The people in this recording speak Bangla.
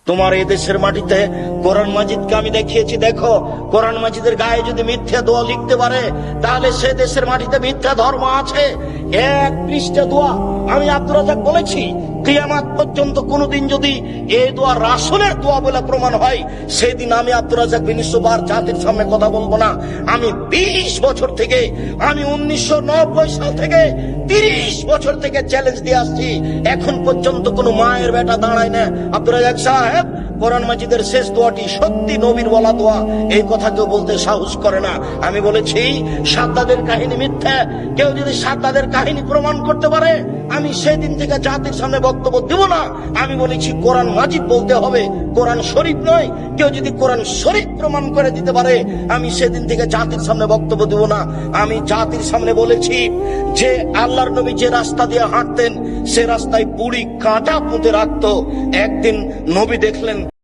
তোমার এই দেশের মাটিতে কোরআন মাজিদকে আমি দেখিয়েছি। দেখো, কোরআন মাজিদের গায়ে যদি মিথ্যা দোয়া লিখতে পারে, তাহলে সে দেশের মাটিতে মিথ্যা ধর্ম আছে। এক পৃষ্ঠা দোয়া আমি আব্দুর রাজ্জাক বলেছি, কিয়ামত পর্যন্ত কোনদিন যদি এই দোয়া রাসূলের দোয়া বলে প্রমাণ হয়, সেদিন আমি আব্দুর রাজ্জাক বিন ইউসুফ আর জাতির সামনে কথা বলবো না। আমি 20 বছর থেকে, আমি 1990 সাল থেকে 30 বছর থেকে চ্যালেঞ্জ দিয়ে আসছি, এখন পর্যন্ত কোন মায়ের বেটা দাঁড়ায় না। আব্দুর রাজ্জাক সাহেব, কোরআন মাজিদের শেষ দোয়াটি সত্যি নবীর বলা দোয়া, এই কথা কেউ বলতে সাহস করে না। আমি বলেছি সাদ্দাদের কাহিনী মিথ্যা। কেউ যদি সাদ্দাদের কাহিনী প্রমাণ করতে পারে, আমি সেদিন থেকে জাতির সামনে বক্তব্য দেব না। আমি বলেছি কোরআন মাজিদ বলতে হবে, কোরআন শরীফ নয়। কেউ যদি কোরআন শরীফ প্রমাণ করে দিতে পারে, আমি সেদিন থেকে জাতির সামনে বক্তব্য দেব না। আমি জাতির সামনে বলেছি যে আল্লাহর নবী যে রাস্তা দিয়ে হাঁটতেন, সে রাস্তায় বুড়ি কাঁটা পুঁতে রাখতো। একদিন নবী দেখলেন